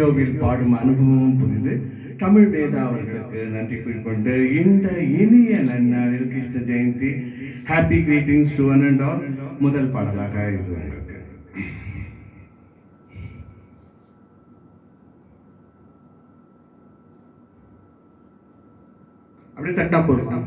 கோவில் பாடும் அனுபவமும் புரிது. தமிழ் வேதா அவர்களுக்கு நன்றி கூறிக்கொண்டு இந்த இனிய நன்னாளில் Krishna Jayanti happy greetings to one and all. முதல் பாடலாக இது உங்களுக்கு. அப்படியே தட்டா போடலாம்.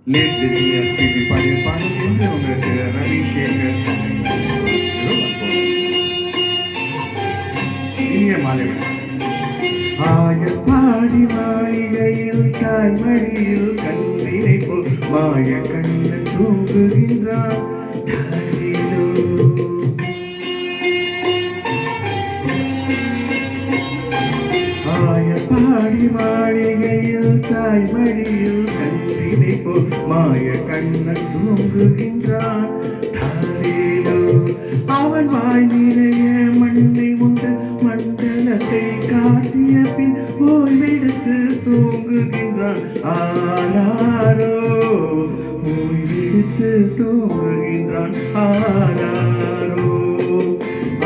லேட் எஸ்பிபி பாடிய பாடல் என்று உங்களுக்கு ரவி சேகர் இனிய மாலை. ஆயர் பாடி மாளிகையில் தாய்மடியில் கண்ணினை போல் மாய கண்ணன் தூங்குகின்றான். ஆயர் பாடி மாளிகையில் தாய்மடியில் கண்ணினை போல் மாய கண்ணன் தூங்குகின்றான். அவன் வாய் நிறைய மண்ணை உண்டு மண்டலத்தை காட்டிய பின் ஓய்வெடுத்து தூங்குகின்றான். ஆனாரோ ஓய்வெடுத்து தூங்குகின்றான். ஆனாரோ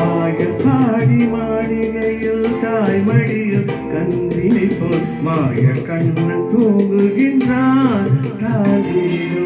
ஆயர் பாடி மாளிகையில் தாய்மடியில் கண்ணினை போல் மாய கண்ணன் தூங்குகின்றான். தாரீரோ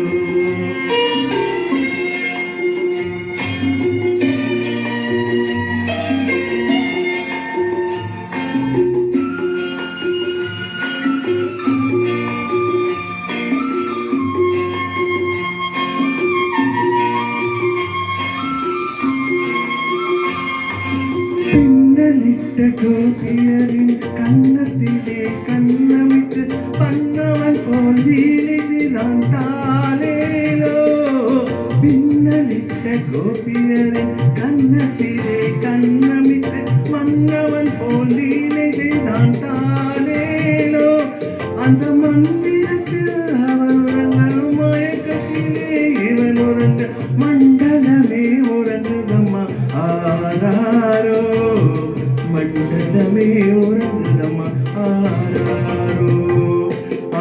பின்னலிட்ட கோபியரின் கன்னத்திலே கண்ணமிட்டு பண்ணவன் போல் வீழிதான் தாலேலோ. பின்னலிட்ட கோபியரின் கன்னத்திலே கண்ணமிட்டு மன்னவன் போல் வீழிதான் தாலேலோ. அந்த மந்திரத்தில் அவன் உறங்கலும் மயக்கத்திலே இவன் உறங்க மண்டலமே உறங்குதம்மா. ஆராரோ மண்டலமே உறங்குதம்மா. ஆராரோ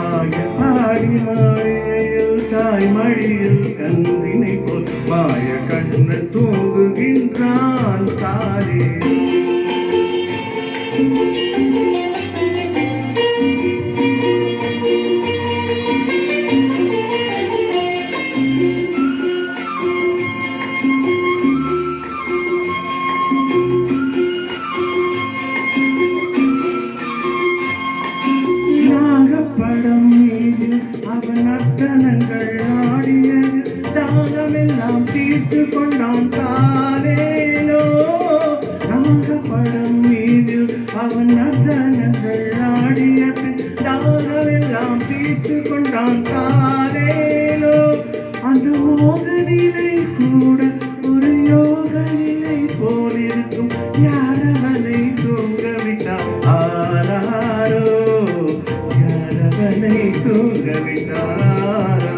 ஆய பாடி மாளிகையில் தாய்மடியில் கண்ணினை போல் மாய கண்ணன் தூங்குகின்றான். தாரே படம் மீது அவன் நர்த்தனங்கள் ஆடியது தாகமெல்லாம் தீர்த்து கொண்டான். தாலேலோ நாகப்படம் மீது அவன் நர்த்தனங்கள் ஆடியது தாகமெல்லாம் தீர்த்து கொண்டான். தாலேலோ அந்த மோக நிலை கூட ஒரு யோக நிலை போலிருக்கும். யாரவனை தூங்கவிட்டார். ஆராரோ யாரவனை தூங்கவிட்டாரோ.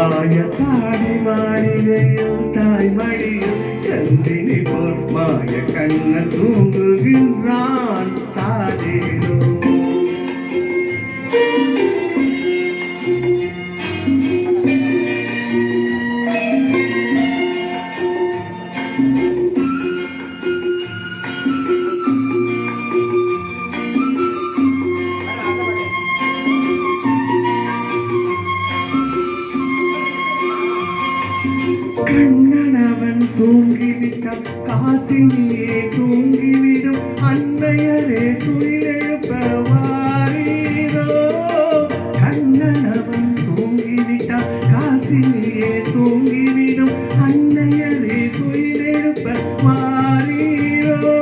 ஆய பாடி மாளிகையில் தாய்மடியில் கண்ணினை போல் மாய கண்ணன் தூங்குகின்றான். தாரேலோ கண்ணனவன் தூங்கிவிட்டான். காசினியே தூங்கிவிடும். அன்னையரே துயிலெழுப்ப வாரீரோ. கண்ணனவன் தூங்கிவிட்டான். காசினியே தூங்கிவிடும். அன்னையரே துயிலெழுப்ப வாரீரோ.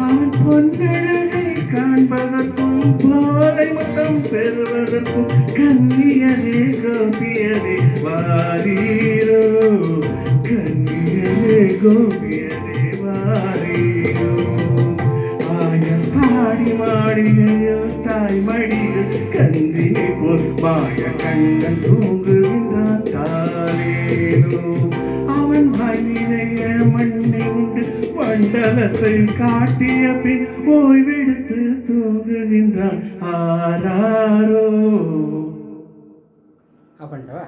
அவன் பொன்னழகை காண்பதற்கும் போதை மொத்தம் பெறுவதற்கும் கன்னியரே கோபியரே வாரீரோ. கன்னியரே கோபியரே வாரீரோ. ஆய பாடி மாளிகையில் தாய்மடியில் கண்ணினை போல் மாய கண்ணன் தூங்குகின்றான். தாரேலோ அவன் வாய் நிறைய மண்ணை உண்டு மண்டலத்தை காட்டிய பின் ஓய்வெடுத்து தூங்குகின்றான் ஆராரோ. அப்படின்ட்டவா